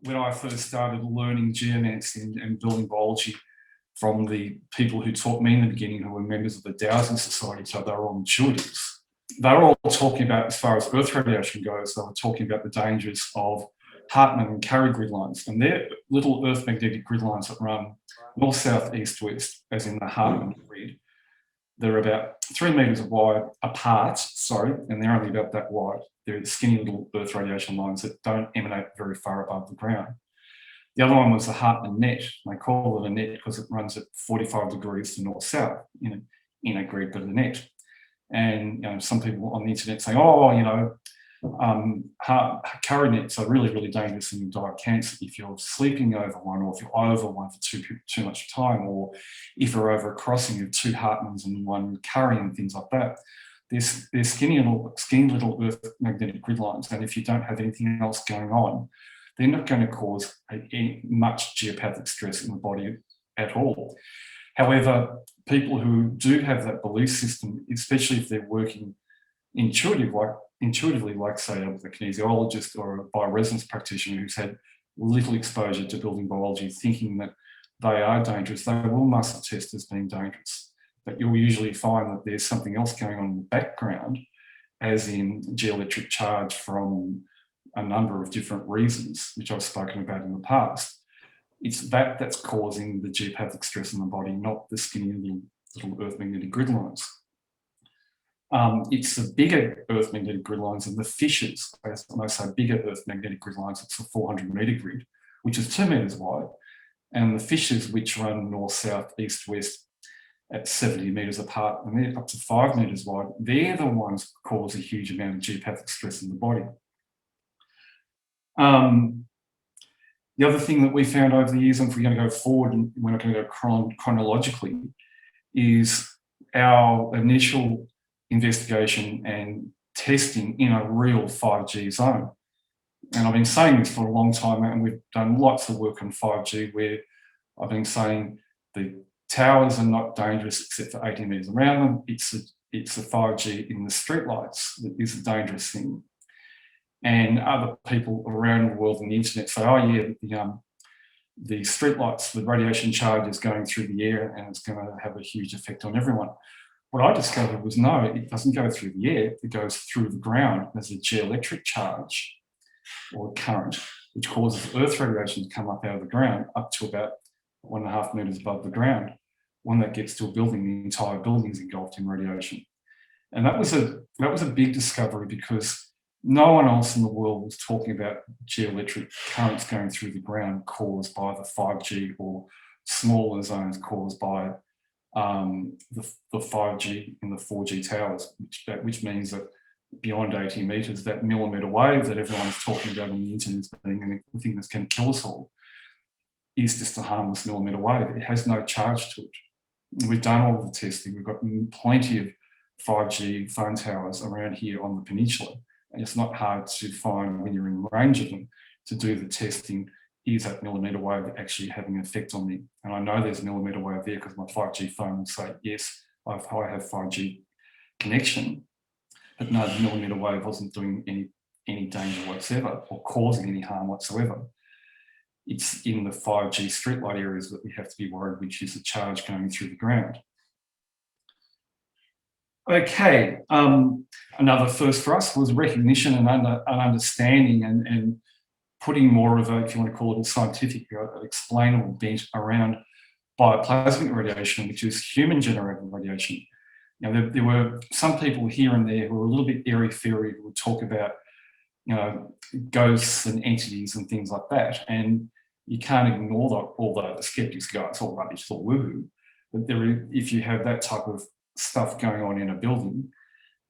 when I first started learning geomants and building biology from the people who taught me in the beginning, who were members of the Dowsing Society, so they were all intuitives. They were all talking about, as far as Earth radiation goes, they were talking about the dangers of Hartmann and Curry grid lines. And they're little Earth magnetic grid lines that run north, south, east, west, as in the Hartmann grid. They're about 3 meters wide apart, and they're only about that wide. They're skinny little Earth radiation lines that don't emanate very far above the ground. The other one was the Hartmann net. They call it a net because it runs at 45 degrees to north-south in a grid, but a net. And some people on the internet say, curry nets are really, really dangerous and you die of cancer if you're sleeping over one, or if you're over one for too much time, or if you're over a crossing of 2 Hartmanns and 1 curry and things like that. They're skinny little Earth magnetic grid lines, and if you don't have anything else going on, they're not going to cause much geopathic stress in the body at all. However, people who do have that belief system, especially if they're working intuitively, like say a kinesiologist or a bioresonance practitioner who's had little exposure to building biology, thinking that they are dangerous, they will muscle test as being dangerous. But you'll usually find that there's something else going on in the background, as in geoelectric charge from a number of different reasons, which I've spoken about in the past. It's that's causing the geopathic stress in the body, not the skinny little Earth magnetic grid lines. It's the bigger Earth magnetic grid lines and the fissures. When I say bigger Earth magnetic grid lines, it's a 400-meter grid, which is 2 meters wide, and the fissures, which run north, south, east, west at 70 meters apart, and they're up to 5 meters wide, they're the ones that cause a huge amount of geopathic stress in the body. The other thing that we found over the years, and if we're going to go forward and we're not going to go chronologically, is our initial investigation and testing in a real 5G zone. And I've been saying this for a long time, and we've done lots of work on 5G where I've been saying the towers are not dangerous except for 80 meters around them. It's the 5G in the streetlights that is a dangerous thing. And other people around the world on the internet say, oh yeah, the streetlights, the radiation charge is going through the air and it's going to have a huge effect on everyone. What I discovered was no, it doesn't go through the air, it goes through the ground as a geoelectric charge or current, which causes Earth radiation to come up out of the ground up to about 1.5 meters above the ground. When that gets to a building, the entire building is engulfed in radiation. And that was a big discovery, because no one else in the world was talking about geoelectric currents going through the ground caused by the 5G, or smaller zones caused by the 5G in the 4G towers, which means that beyond 80 meters, that millimeter wave that everyone's talking about on the internet as being the thing that's going to kill us all, is just a harmless millimeter wave. It has no charge to it. We've done all the testing. We've got plenty of 5G phone towers around here on the peninsula. And it's not hard to find, when you're in range of them, to do the testing. Is that millimeter wave actually having an effect on me? And I know there's a millimeter wave there because my 5G phone will say, yes, I have 5G connection. But no, the millimeter wave wasn't doing any danger whatsoever or causing any harm whatsoever. It's in the 5G streetlight areas that we have to be worried, which is the charge going through the ground. Okay, another first for us was recognition and understanding and putting more of a, if you want to call it a scientific, explainable bent around bioplasmic radiation, which is human-generated radiation. Now, there were some people here and there who were a little bit airy-fairy, who would talk about, ghosts and entities and things like that. And you can't ignore that, although the skeptics go, it's all rubbish, it's all woo-hoo. But if you have that type of stuff going on in a building,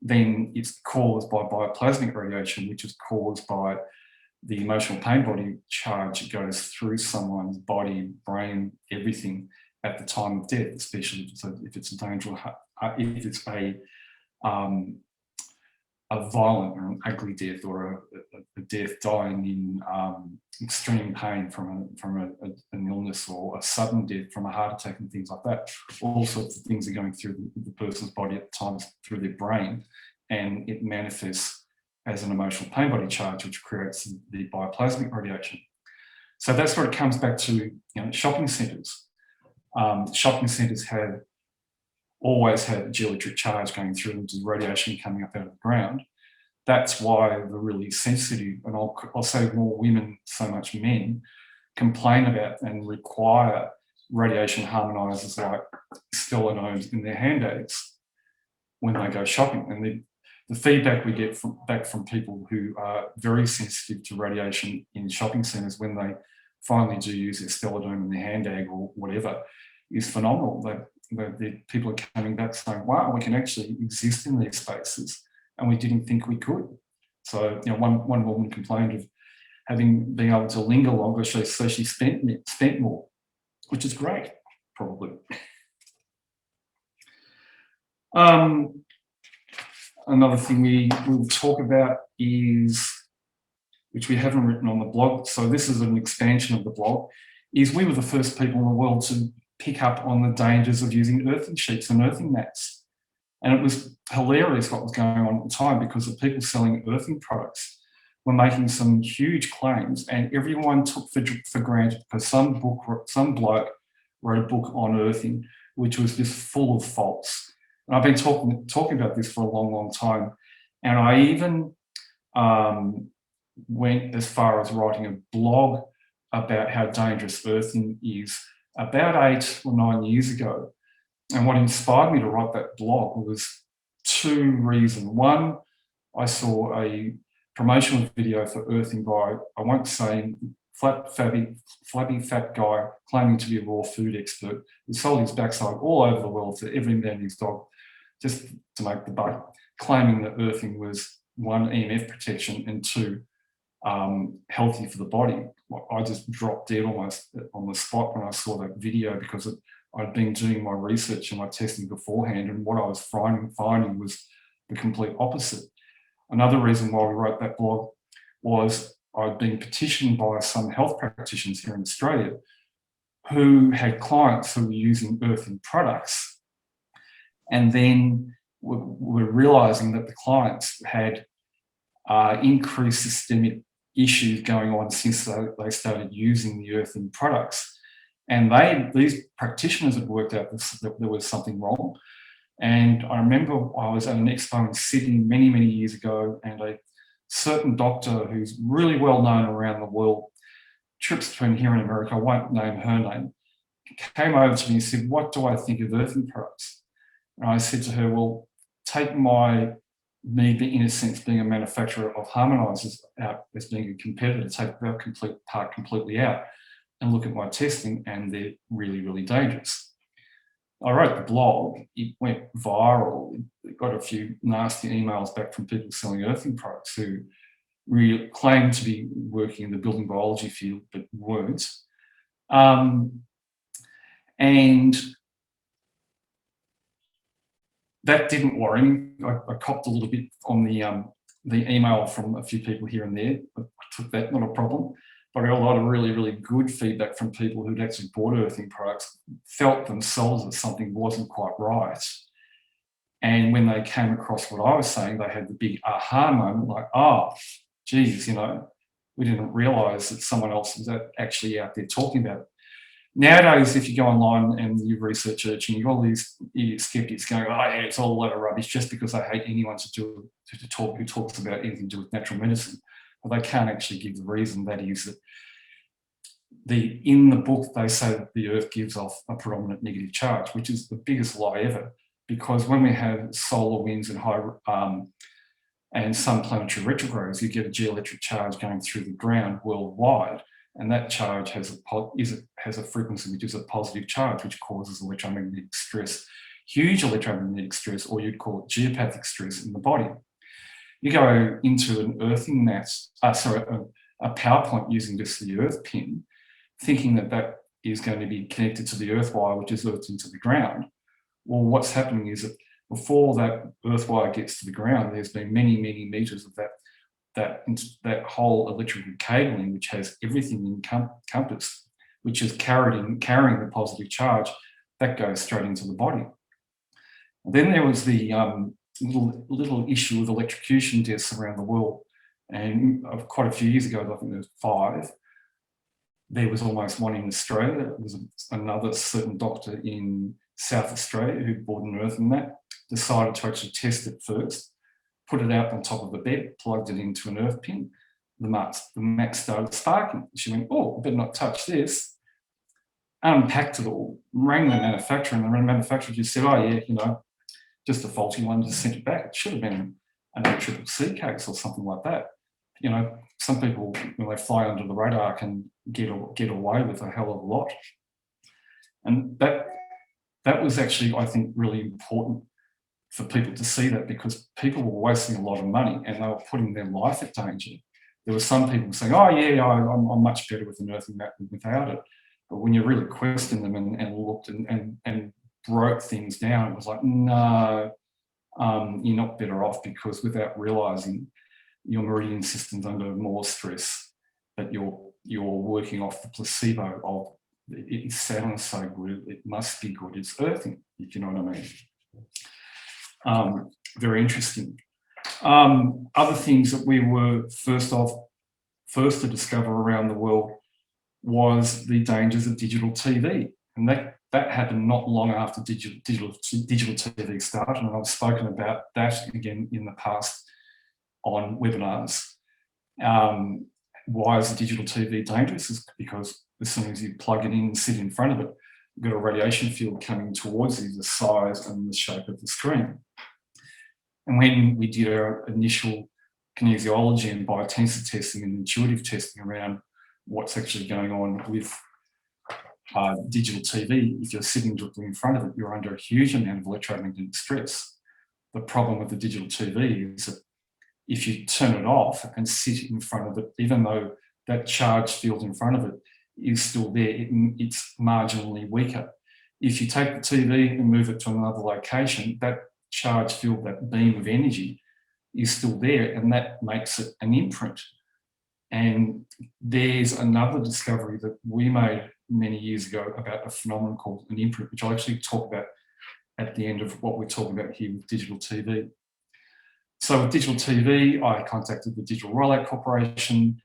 then it's caused by bioplasmic radiation, which is caused by the emotional pain body charge that goes through someone's body, brain, everything at the time of death, especially if it's a dangerous, if it's a violent or an ugly death, or a death dying in extreme pain from an illness, or a sudden death from a heart attack and things like that. All sorts of things are going through the person's body at the time, through their brain, and it manifests as an emotional pain body charge, which creates the bioplasmic radiation. So that's where it comes back to, shopping centres. Shopping centres have always had geoelectric charge going through them, the radiation coming up out of the ground. That's why the really sensitive, and I'll say more women, so much men, complain about and require radiation harmonizers like stellanones in their handbags when they go shopping. And the feedback we get back from people who are very sensitive to radiation in shopping centres when they finally do use their stellanone in their handbag or whatever is phenomenal. The people are coming back saying, wow, we can actually exist in these spaces and we didn't think we could. So, one woman complained of being able to linger longer, so she spent more, which is great, probably. Another thing we will talk about is, which we haven't written on the blog, so this is an expansion of the blog, is we were the first people in the world to pick up on the dangers of using earthing sheets and earthing mats. And it was hilarious what was going on at the time, because the people selling earthing products were making some huge claims, and everyone took for granted, because some bloke wrote a book on earthing, which was just full of faults. And I've been talking about this for a long, long time. And I even went as far as writing a blog about how dangerous earthing is about 8 or 9 years ago. And what inspired me to write that blog was 2 reasons. One, I saw a promotional video for earthing by, I won't say, flabby fat guy claiming to be a raw food expert, who sold his backside all over the world to every man and his dog just to make the buck, claiming that earthing was 1, EMF protection, and 2, healthy for the body. I just dropped dead almost on the spot when I saw that video, because I'd been doing my research and my testing beforehand, and what I was finding was the complete opposite. Another reason why we wrote that blog was I'd been petitioned by some health practitioners here in Australia who had clients who were using earthing products, and then were realising that the clients had increased systemic issues going on since they started using the earthing products. And these practitioners had worked out that there was something wrong. And I remember I was at an expo in Sydney many, many years ago, and a certain doctor who's really well known around the world, trips between here and America, I won't name her name, came over to me and said, what do I think of earthing products? And I said to her, well, take me, in a sense, being a manufacturer of harmonizers out as being a competitor, take that part completely out and look at my testing, and they're really, really dangerous. I wrote the blog, it went viral, it got a few nasty emails back from people selling earthing products who really claimed to be working in the building biology field but weren't. And that didn't worry me. I copped a little bit on the email from a few people here and there. I took that, not a problem. But I got a lot of really, really good feedback from people who'd actually bought earthing products, felt themselves that something wasn't quite right. And when they came across what I was saying, they had the big aha moment, like, oh, geez, we didn't realise that someone else was actually out there talking about it. Nowadays, if you go online and you research it, and you've got all these idiot skeptics going, oh yeah, it's all a lot of rubbish, just because they hate anyone who talks about anything to do with natural medicine. But they can't actually give the reason. That is that in the book, they say that the earth gives off a predominant negative charge, which is the biggest lie ever. Because when we have solar winds and some planetary retrogrades, you get a geoelectric charge going through the ground worldwide. And that charge has a frequency which is a positive charge, which causes electromagnetic stress, huge electromagnetic stress, or you'd call it geopathic stress in the body. You go into an earthing mat, a PowerPoint using just the earth pin, thinking that is going to be connected to the earth wire, which is earthed into the ground. Well, what's happening is that before that earth wire gets to the ground, there's been many, many meters of that whole electrical cabling, which has everything encompassed, which is carrying the positive charge that goes straight into the body. Then there was the little issue with electrocution deaths around the world. And quite a few years ago, I think there was 5, there was almost one in Australia. There was another certain doctor in South Australia who bought an earthen mat, decided to actually test it first, put it out on top of the bed, plugged it into an earth pin. The mat started sparking. She went, oh, I better not touch this. Unpacked it all, rang the manufacturer, and the manufacturer just said, oh yeah, you know, just a faulty one, just sent it back. It should have been an ACCC case or something like that. You know, some people, when they fly under the radar, can get away with a hell of a lot. And that was actually, I think, really important for people to see that, because people were wasting a lot of money and they were putting their life at danger. There were some people saying, oh yeah, I'm much better with an earthing mat than without it. But when you really questioned them and looked and broke things down, it was like, no, you're not better off, because without realizing your meridian system's under more stress, that you're working off the placebo of it sounds so good, it must be good, it's earthing, if you know what I mean. Very interesting. Other things that we were first to discover around the world was the dangers of digital TV. And that happened not long after digital TV started, and I've spoken about that again in the past on webinars. Why is the digital TV dangerous? It's because as soon as you plug it in and sit in front of it, you've got a radiation field coming towards you, the size and the shape of the screen. And when we did our initial kinesiology and biotensor testing and intuitive testing around what's actually going on with digital TV, if you're sitting directly in front of it, you're under a huge amount of electromagnetic stress. The problem with the digital TV is that if you turn it off and sit in front of it, even though that charge field in front of it is still there, it's marginally weaker. If you take the TV and move it to another location, that charge field, that beam of energy, is still there, and that makes it an imprint. And there's another discovery that we made many years ago about a phenomenon called an imprint, which I'll actually talk about at the end of what we're talking about here with digital TV. So with digital TV, I contacted the Digital Rollout Corporation.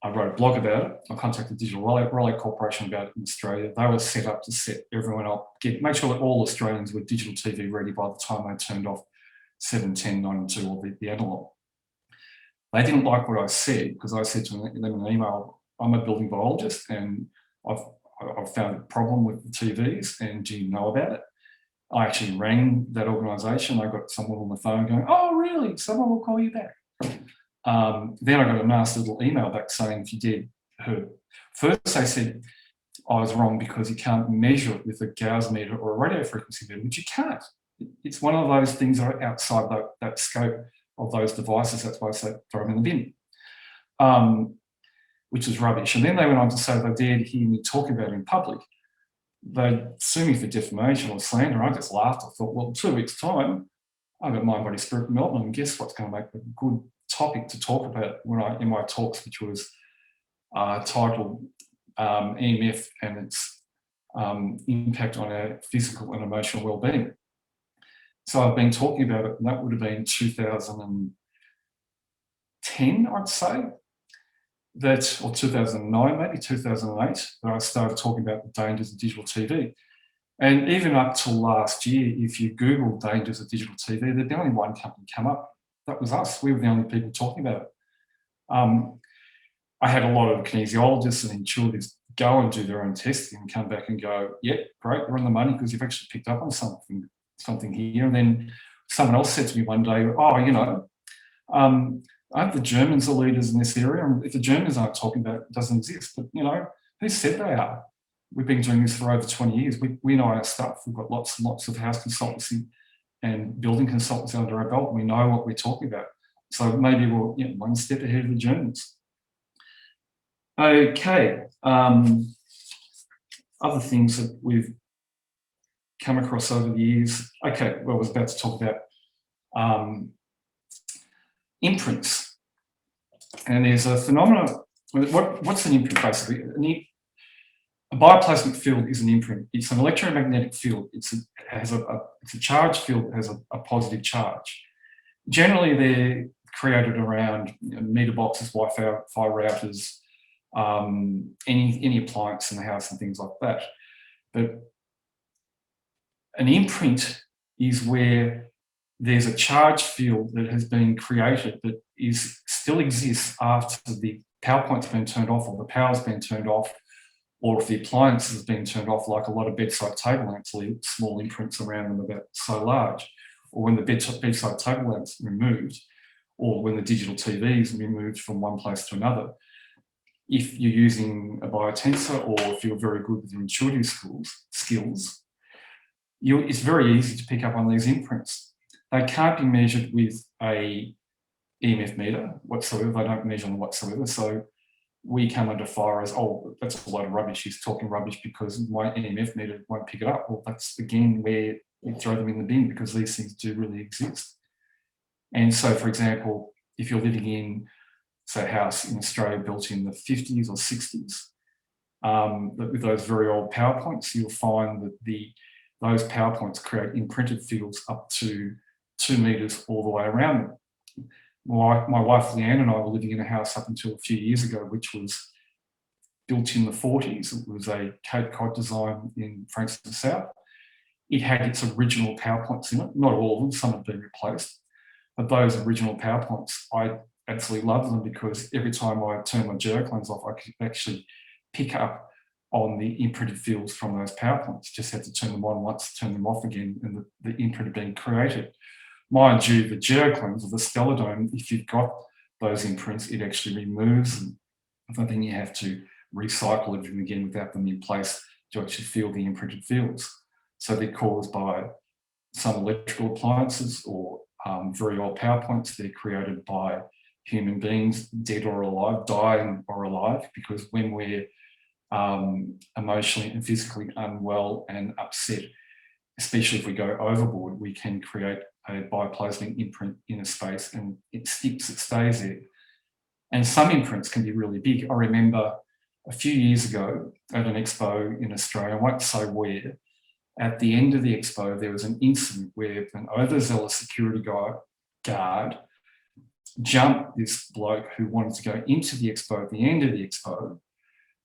I wrote a blog about it. I contacted Digital Rollout Corporation about it in Australia. They were set up to set everyone up, make sure that all Australians were digital TV ready by the time they turned off 71092 or the analogue. They didn't like what I said, because I said to them in an email, I'm a building biologist and I've found a problem with the TVs, and do you know about it? I actually rang that organisation. I got someone on the phone going, oh really, someone will call you back. Then I got a nasty little email back saying, if you did hurt. First they said I was wrong because you can't measure it with a Gauss meter or a radio frequency meter, which you can't. It's one of those things that are outside that scope of those devices. That's why I say throw them in the bin, which is rubbish. And then they went on to say they dared hear me talk about it in public, they'd sue me for defamation or slander. I just laughed. I thought, well, 2 weeks' time, I've got Mind, Body, Spirit Melbourne, and guess what's going to make a good topic to talk about in my talks, which was titled EMF and its impact on our physical and emotional well-being. So I've been talking about it, and that would have been 2010, I'd say, or 2009, maybe 2008, that I started talking about the dangers of digital TV. And even up till last year, if you Google dangers of digital TV, there'd be only one company come up. That was us. We were the only people talking about it. I had a lot of kinesiologists and intuitives go and do their own testing and come back and go, yeah, great, we're on the money because you've actually picked up on something here. And then someone else said to me one day, oh, you know, aren't the Germans the leaders in this area? And if the Germans aren't talking about it, it doesn't exist. But, you know, who said they are? We've been doing this for over 20 years. We know our stuff. We've got lots and lots of house consultancy and building consultancy under our belt. We know what we're talking about. So maybe we're one step ahead of the Germans. Okay. Other things that we've come across over the years. Okay, well, I was about to talk about imprints. And there's a phenomenon. What's an imprint, basically? A A bioplasmic field is an imprint. It's an electromagnetic field. It's a charged field that has a positive charge. Generally, they're created around meter boxes, Wi-Fi routers, any appliance in the house and things like that. But an imprint is where there's a charged field that has been created that still exists after the power point's been turned off or the power's been turned off, or if the appliance has been turned off, like a lot of bedside table lamps leave small imprints around them about so large, or when the bedside table lamp's removed, or when the digital TV is removed from one place to another. If you're using a biotensor, or if you're very good with your intuitive skills, it's very easy to pick up on these imprints. They can't be measured with a EMF meter whatsoever. They don't measure them whatsoever. So we come under fire as, oh, that's a load of rubbish. He's talking rubbish because my EMF meter won't pick it up. Well, that's again where you throw them in the bin, because these things do really exist. And so, for example, if you're living in, say, a house in Australia built in the 50s or 60s, with those very old power points, you'll find that those power points create imprinted fields up to 2 meters all the way around them. My wife Leanne and I were living in a house up until a few years ago, which was built in the 40s. It was a Cape Cod design in Frankston South. It had its original power points in it, not all of them, some have been replaced. But those original power points, I absolutely loved them, because every time I turned my Gerard clones off, I could actually pick up on the imprinted fields from those power points. Just had to turn them on once, turn them off again, and the imprint had been created. Mind you, the Gerard clones of the Stellar Dome, if you've got those imprints, it actually removes them. And then you have to recycle everything again without them in place to actually feel the imprinted fields. So they're caused by some electrical appliances or very old power points. They're created by human beings, dead or alive, dying or alive, because when we're emotionally and physically unwell and upset, especially if we go overboard, we can create a bioplasmic imprint in a space, and it sticks, it stays there. And some imprints can be really big. I remember a few years ago at an expo in Australia, I won't say where, at the end of the expo, there was an incident where an overzealous security guard jumped this bloke who wanted to go into the expo at the end of the expo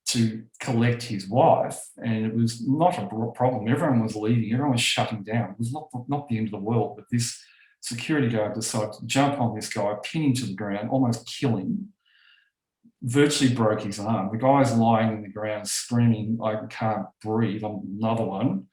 to collect his wife, and it was not a problem. Everyone was leaving, everyone was shutting down. It was not the end of the world, but this security guard decided to jump on this guy, pin him to the ground, almost kill him, virtually broke his arm. The guy's lying in the ground screaming, I can't breathe, I'm another one.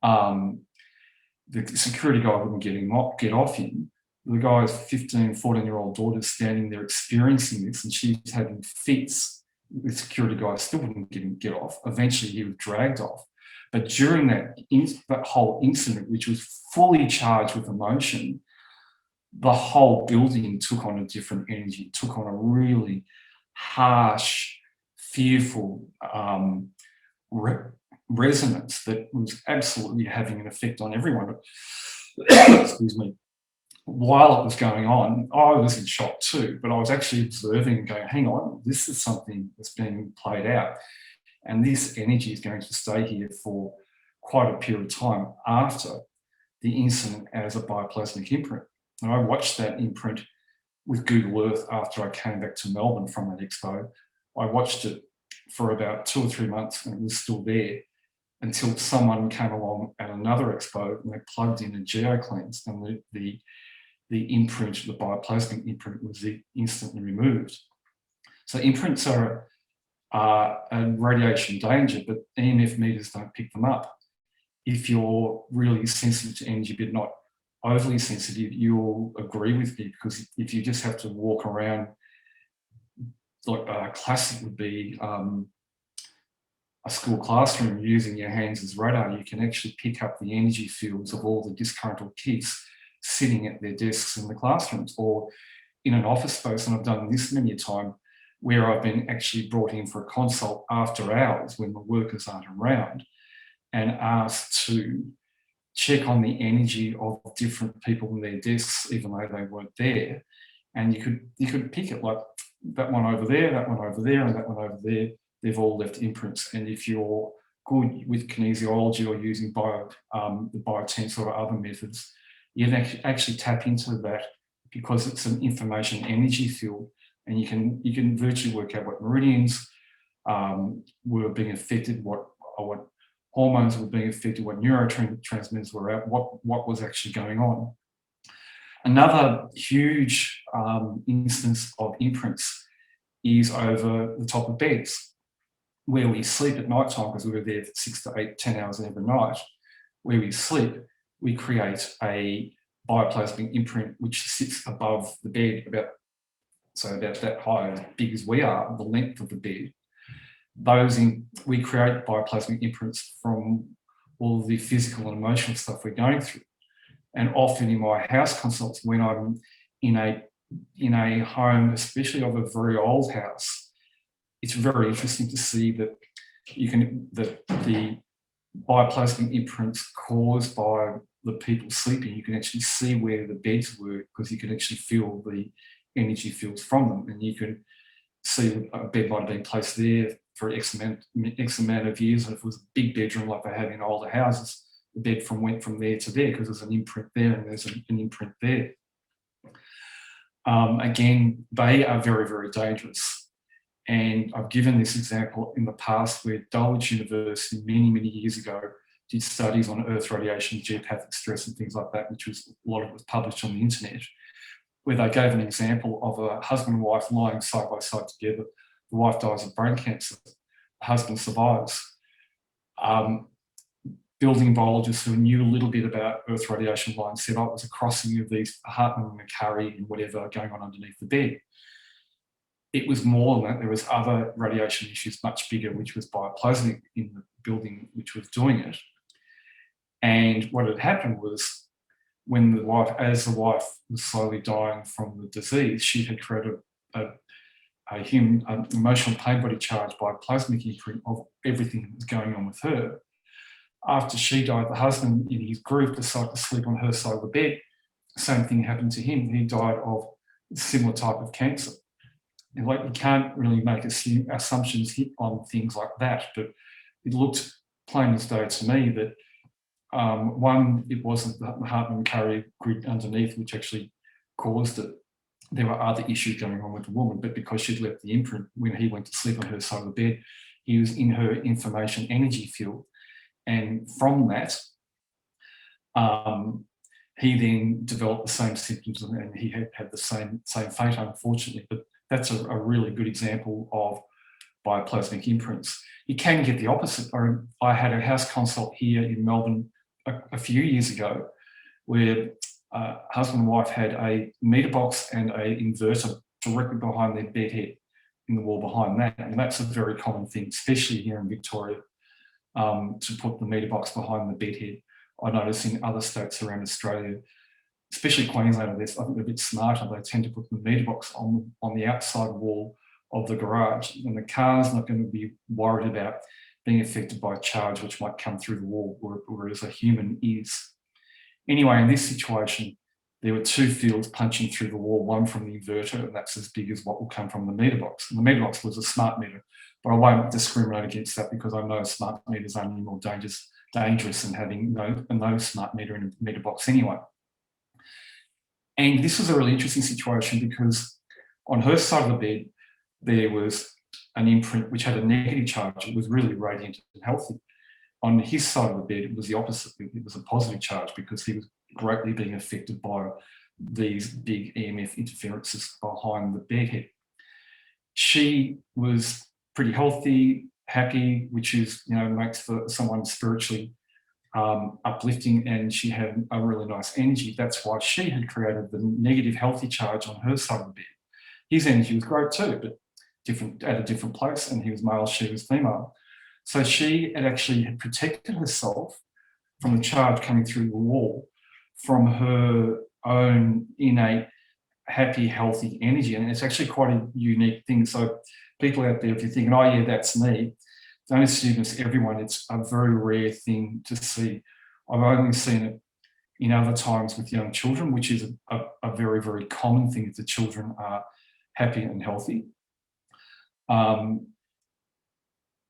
The security guy wouldn't get off him. The guy's 15, 14-year-old daughter's standing there experiencing this, and she's having fits. The security guy still wouldn't get off. Eventually, he was dragged off. But during that whole incident, which was fully charged with emotion, the whole building took on a different energy, took on a really harsh, fearful resonance that was absolutely having an effect on everyone. Excuse me. While it was going on, I was in shock too, but I was actually observing and going, hang on, this is something that's being played out. And this energy is going to stay here for quite a period of time after the incident as a bioplasmic imprint. And I watched that imprint with Google Earth after I came back to Melbourne from that expo. I watched it for about 2 or 3 months, and it was still there until someone came along at another expo and they plugged in a geocleanse, and the imprint, the bioplasmic imprint, was instantly removed. So imprints are a radiation danger, but EMF meters don't pick them up. If you're really sensitive to energy but not overly sensitive, you'll agree with me, because if you just have to walk around, like classic would be a school classroom using your hands as radar, you can actually pick up the energy fields of all the disgruntled kids sitting at their desks in the classrooms, or in an office space. And I've done this many a time where I've been actually brought in for a consult after hours when the workers aren't around, and asked to check on the energy of different people in their desks, even though they weren't there. And you could pick it, like that one over there, that one over there, and that one over there. they've all left imprints. And if you're good with kinesiology or using the biotensor or other methods, you can actually tap into that, because it's an information energy field, and you can virtually work out what meridians were being affected, what hormones were being affected, what neurotransmitters were out, what was actually going on. Another huge instance of imprints is over the top of beds, where we sleep at night time, because we were there for 6 to 8, 10 hours every night. Where we sleep, we create a bioplasmic imprint which sits above the bed, about that high, as big as we are, the length of the bed. We create bioplasmic imprints from all the physical and emotional stuff we're going through. And often in my house consults, when I'm in a home, especially of a very old house, it's very interesting to see that the bioplasmic imprints caused by the people sleeping, you can actually see where the beds were, because you can actually feel the energy fields from them, and you can see a bed might have been placed there for X amount of years. And if it was a big bedroom like they have in older houses, the bed went from there to there, because there's an imprint there and there's an imprint there. Again, they are very, very dangerous. And I've given this example in the past, where Dulwich University many, many years ago did studies on earth radiation, geopathic stress and things like that, which was, a lot of it was published on the internet, where they gave an example of a husband and wife lying side by side together. The wife dies of brain cancer, the husband survives. Building biologists who knew a little bit about earth radiation lines said, oh, it was a crossing of these Hartman and McCurry and whatever going on underneath the bed. It was more than that. There was other radiation issues, much bigger, which was bioplasmic in the building which was doing it. And what had happened was, when as the wife was slowly dying from the disease, she had created an emotional pain body charge by a plasmic imprint of everything that was going on with her. After she died, the husband in his grief decided to sleep on her side of the bed. Same thing happened to him. He died of a similar type of cancer. And you can't really make assumptions on things like that, but it looked plain as day to me that one, it wasn't the Hartman McCurry grid underneath which actually caused it. There were other issues going on with the woman, but because she'd left the imprint when he went to sleep on her side of the bed, he was in her information energy field. And from that, he then developed the same symptoms, and he had the same fate, unfortunately. But that's a really good example of bioplasmic imprints. You can get the opposite. I had a house consult here in Melbourne a few years ago, where husband and wife had a meter box and an inverter directly behind their bed head, in the wall behind that. And that's a very common thing, especially here in Victoria, to put the meter box behind the bed head. I notice in other states around Australia, especially Queensland, I think they're a bit smarter. They tend to put the meter box on the outside wall of the garage, and the car's not going to be worried about being affected by a charge which might come through the wall, whereas a human is. Anyway, in this situation, there were two fields punching through the wall, one from the inverter, and that's as big as what will come from the meter box. And the meter box was a smart meter, but I won't discriminate against that, because I know smart meters are only more dangerous than having no smart meter in a meter box anyway. And this was a really interesting situation, because on her side of the bed, there was an imprint which had a negative charge. It was really radiant and healthy. On his side of the bed, it was the opposite. It was a positive charge, because he was greatly being affected by these big EMF interferences behind the bed head. She was pretty healthy, happy, which is, makes for someone spiritually uplifting, and she had a really nice energy. That's why she had created the negative healthy charge on her side of the bed. His energy was great too, but at a different place, and he was male, she was female. So she had actually protected herself from the charge coming through the wall from her own innate happy, healthy energy. And it's actually quite a unique thing. So people out there, if you're thinking, oh yeah, that's me, don't assume it's everyone. It's a very rare thing to see. I've only seen it in other times with young children, which is a very, very common thing if the children are happy and healthy.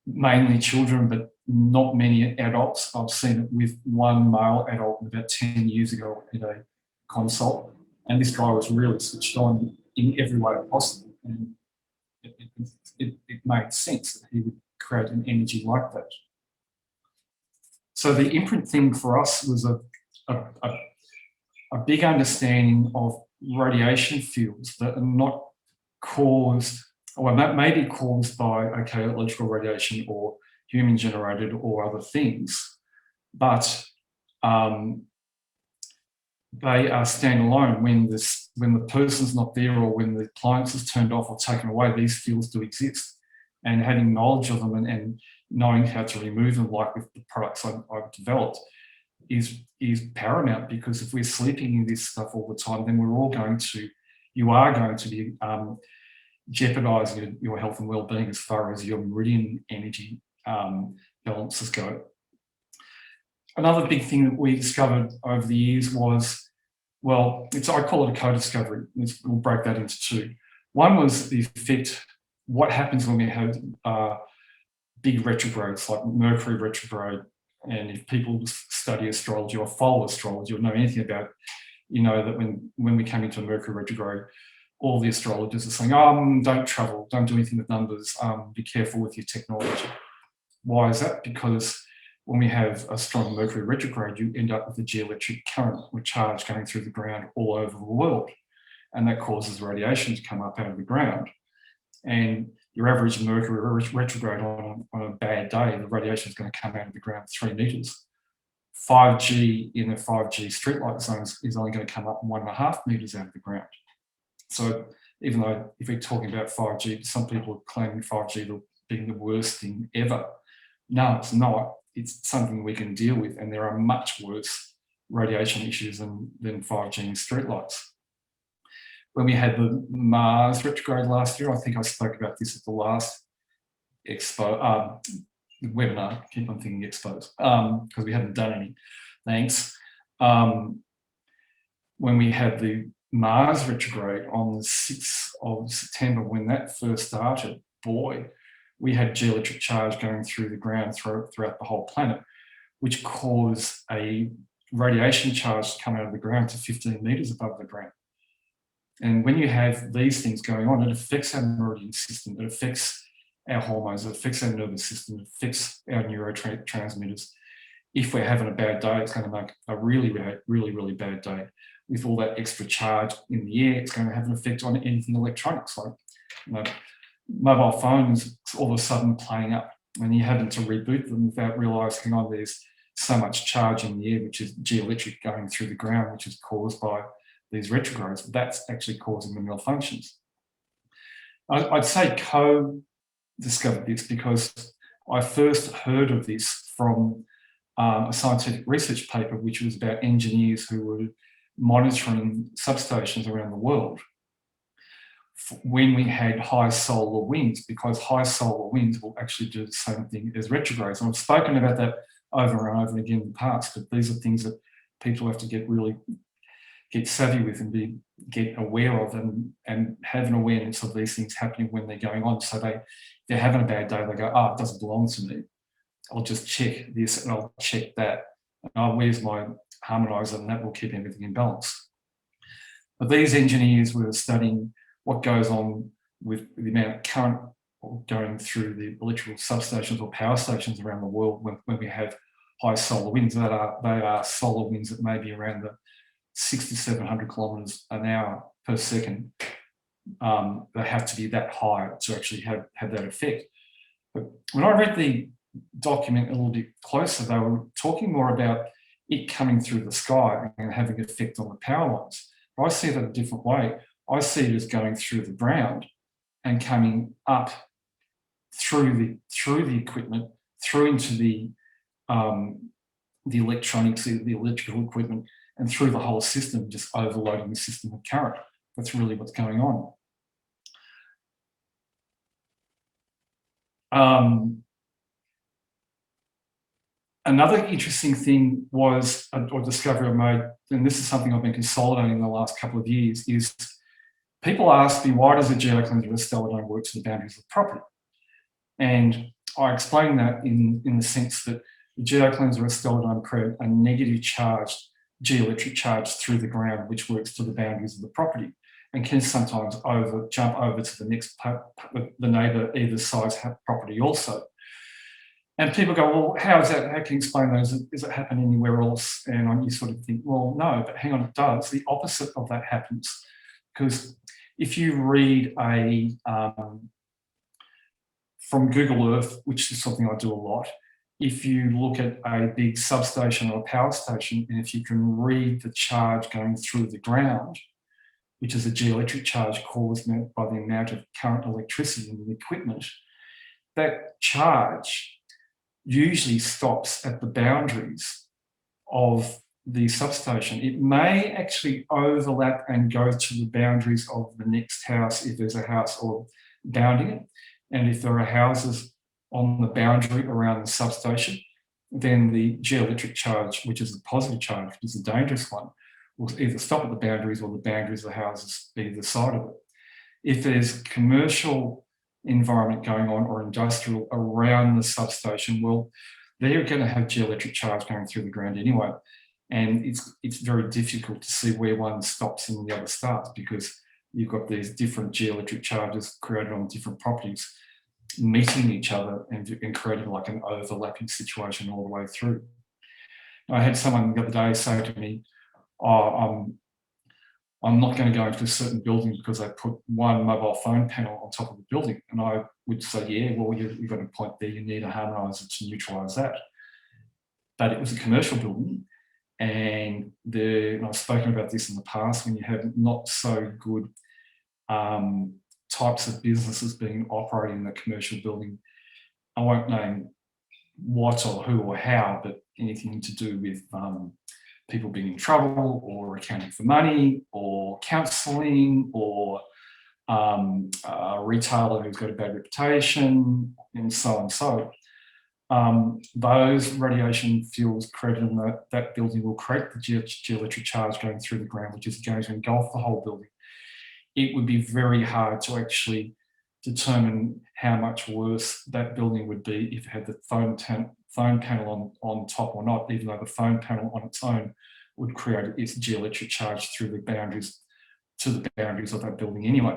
mainly children, but not many adults. I've seen it with one male adult about 10 years ago in a consult, and this guy was really switched on in every way possible. And it made sense that he would create an energy like that. So the imprint thing for us was a big understanding of radiation fields that are not caused, or may be caused by, okay, electrical radiation or human generated or other things, but they are standalone. When the person's not there or when the appliance is turned off or taken away, these fields do exist. And having knowledge of them and knowing how to remove them, like with the products I've developed, is paramount, because if we're sleeping in this stuff all the time, then you are going to be jeopardizing your health and well-being as far as your meridian energy balances go. Another big thing that we discovered over the years was, well, I call it a co-discovery. We'll break that into two. One was the effect, what happens when we have big retrogrades, like Mercury retrograde. And if people study astrology or follow astrology or know anything about it, you know that when we came into a Mercury retrograde, all the astrologers are saying, don't travel, don't do anything with numbers, be careful with your technology. Why is that? Because when we have a strong Mercury retrograde, you end up with a geoelectric current or charge going through the ground all over the world. And that causes radiation to come up out of the ground. And your average Mercury retrograde on a bad day, the radiation is going to come out of the ground 3 meters. 5G in a 5G streetlight zone is only going to come up 1.5 meters out of the ground. So even though if we're talking about 5G, some people are claiming 5G being the worst thing ever. No, it's not. It's something we can deal with, and there are much worse radiation issues than 5G and streetlights. When we had the Mars retrograde last year, I think I spoke about this at the last expo webinar. I keep on thinking expos because we haven't done any. Thanks. When we had the Mars retrograde on the 6th of September, when that first started, boy, we had geoelectric charge going through the ground throughout the whole planet, which caused a radiation charge to come out of the ground to 15 meters above the ground. And when you have these things going on, it affects our meridian system, it affects our hormones, it affects our nervous system, it affects our neurotransmitters. If we're having a bad day, it's going to make a really, really bad day. With all that extra charge in the air, it's going to have an effect on anything electronics, like mobile phones all of a sudden playing up, and you're having to reboot them without realising, there's so much charge in the air, which is geoelectric going through the ground, which is caused by these retrogrades. That's actually causing the malfunctions. I'd say co-discovered this because I first heard of this from a scientific research paper, which was about engineers who were monitoring substations around the world when we had high solar winds, because high solar winds will actually do the same thing as retrogrades. And I've spoken about that over and over again in the past, but these are things that people have to get savvy with and get aware of, and have an awareness of these things happening when they're going on. So they're having a bad day, they go, it doesn't belong to me. I'll just check this and I'll check that. And where's my harmonizer? And that will keep everything in balance. But these engineers were studying what goes on with the amount of current going through the electrical substations or power stations around the world when we have high solar winds. They are solar winds that may be around the 600 to 700 kilometers an hour per second. They have to be that high to actually have that effect. But when I read the document a little bit closer, they were talking more about it coming through the sky and having an effect on the power lines. But I see that a different way. I see it as going through the ground and coming up through the equipment, through into the electronics, the electrical equipment, and through the whole system, just overloading the system with current. That's really what's going on. Another interesting thing was, or discovery I made, and this is something I've been consolidating in the last couple of years, is people ask me, why does a geocleanser of a stellar dome work to the boundaries of the property? And I explain that in the sense that the geocleanser or stellar create a negative charged geoelectric charge through the ground, which works to the boundaries of the property and can sometimes jump over to the next, the neighbour either side's property also. And people go, well, how is that? How can you explain those? Does it happen anywhere else? And you sort of think, well, no, but hang on, it does. The opposite of that happens. Because if you read from Google Earth, which is something I do a lot, if you look at a big substation or a power station, and if you can read the charge going through the ground, which is a geoelectric charge caused by the amount of current electricity in the equipment, that charge usually stops at the boundaries of the substation. It may actually overlap and go to the boundaries of the next house if there's a house or bounding it. And if there are houses on the boundary around the substation, then the geoelectric charge, which is the positive charge, which is the dangerous one, will either stop at the boundaries or the boundaries of the houses either side of it. If there's commercial environment going on or industrial around the substation, well, they're going to have geoelectric charge going through the ground anyway. And it's very difficult to see where one stops and the other starts, because you've got these different geoelectric charges created on different properties meeting each other and creating like an overlapping situation all the way through. I had someone the other day say to me, oh, I'm not going to go into a certain building because they put one mobile phone panel on top of the building. And I would say, yeah, well, you've got a point there. You need a harmonizer to neutralise that. But it was a commercial building. And I've spoken about this in the past, when you have not so good types of businesses being operating in a commercial building. I won't name what or who or how, but anything to do with people being in trouble or accounting for money or counselling or a retailer who's got a bad reputation and so on. So those radiation fields created in that building will create the geoelectric charge going through the ground, which is going to engulf the whole building. It would be very hard to actually determine how much worse that building would be if it had the phone panel on top or not, even though the phone panel on its own would create its geoelectric charge through the boundaries to the boundaries of that building anyway.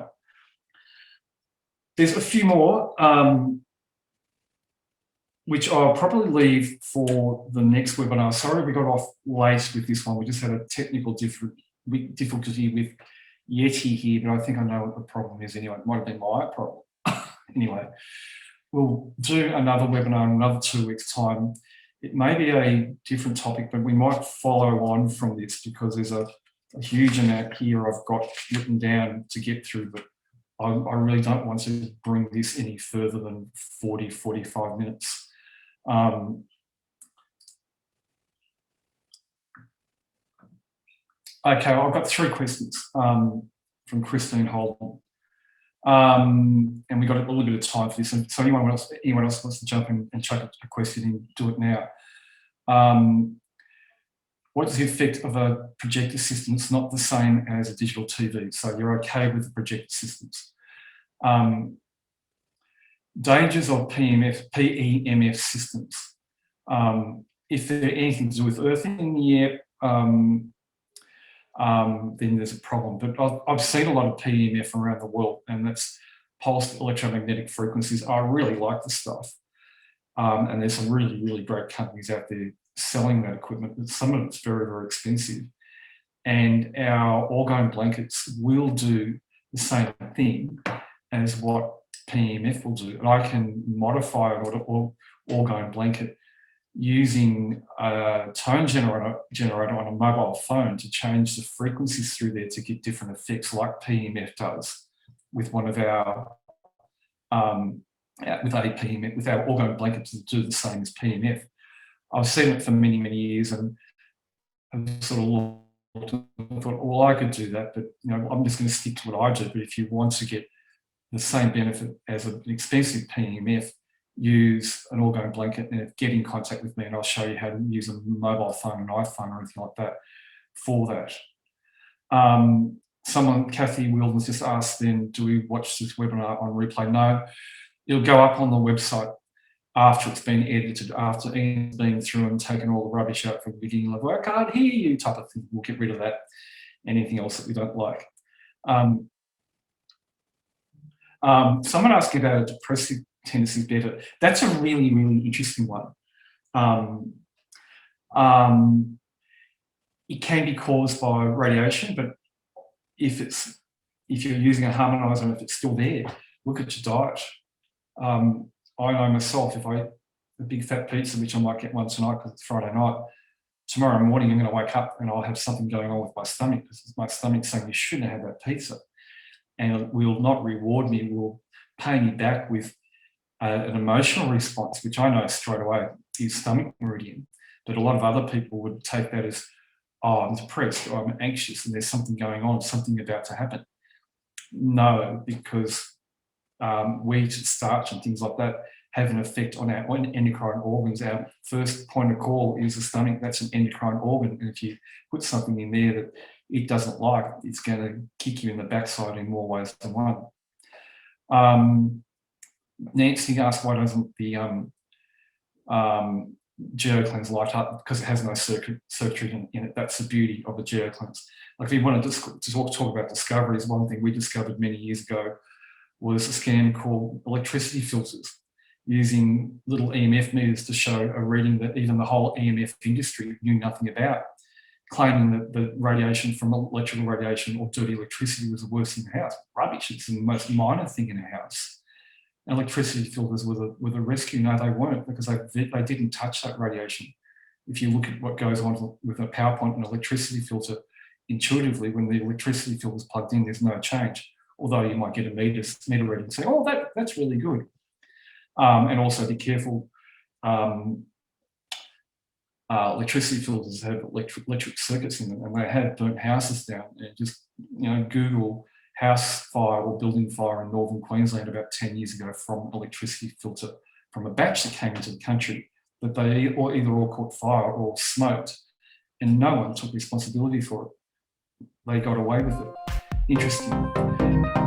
There's a few more, which I'll probably leave for the next webinar. Sorry we got off late with this one. We just had a technical difficulty with Yeti here, but I think I know what the problem is anyway. It might have been my problem. Anyway, we'll do another webinar in another 2 weeks' time. It may be a different topic, but we might follow on from this because there's a huge amount here I've got written down to get through, but I really don't want to bring this any further than 40, 45 minutes. Okay, I've got 3 questions from Christine Holden. And we've got a little bit of time for this. And so anyone else wants to jump in and chuck a question in, do it now. What is the effect of a projector system? It's not the same as a digital TV, so you're okay with the projector systems. Dangers of PEMF systems. If they're anything to do with earthing in the air, then there's a problem. But I've seen a lot of PEMF around the world, and that's pulsed electromagnetic frequencies. I really like the stuff. And there's some really, really great companies out there selling that equipment, but some of it's very, very expensive. And our Orgone blankets will do the same thing as what PEMF will do. And I can modify an Orgone blanket using a tone generator on a mobile phone to change the frequencies through there to get different effects, like PEMF does with one of our with our Orgone blankets to do the same as PEMF. I've seen it for many, many years, and I've sort of looked and thought, well, I could do that, but I'm just going to stick to what I do. But if you want to get the same benefit as an expensive PEMF, use an Orgone blanket and get in contact with me, and I'll show you how to use a mobile phone, an iPhone or anything like that for that. Kathy Wilden's just asked then, do we watch this webinar on replay? No. it'll go up on the website after it's been edited, after Ian's been through and taken all the rubbish out from the beginning, like, I can't hear you type of thing. We'll get rid of that. Anything else that we don't like. Someone asked about a depressive tendency better. That's a really, really interesting one. It can be caused by radiation, but if you're using a harmonizer and if it's still there, look at your diet. I know myself, if I eat a big fat pizza, which I might get one tonight because it's Friday night, tomorrow morning I'm going to wake up and I'll have something going on with my stomach because my stomach's saying you shouldn't have that pizza. And it will not reward me, it will pay me back with an emotional response, which I know straight away is stomach meridian. But a lot of other people would take that as, oh, I'm depressed or I'm anxious and there's something going on, something about to happen. No, because wheat, starch and things like that have an effect on our endocrine organs. Our first point of call is the stomach. That's an endocrine organ. And if you put something in there that it doesn't like, it's going to kick you in the backside in more ways than one. Nancy asked, why doesn't the GeoCleanse light up? Because it has no circuitry in it. That's the beauty of the GeoCleanse. Like if you want to talk about discoveries, one thing we discovered many years ago was a scam called electricity filters, using little EMF meters to show a reading that even the whole EMF industry knew nothing about, claiming that the radiation from electrical radiation or dirty electricity was the worst in the house. Rubbish, it's the most minor thing in a house. Electricity filters were the rescue. No, they weren't, because they didn't touch that radiation. If you look at what goes on with a power point and electricity filter, intuitively, when the electricity filter is plugged in, there's no change. Although you might get a meter reading and say, oh, that's really good. And also be careful, electricity filters have electric circuits in them, and they have burnt houses down. And just, Google house fire or building fire in northern Queensland about 10 years ago from electricity filter, from a batch that came into the country, but they either all caught fire or smoked, and no one took responsibility for it. They got away with it. Interesting.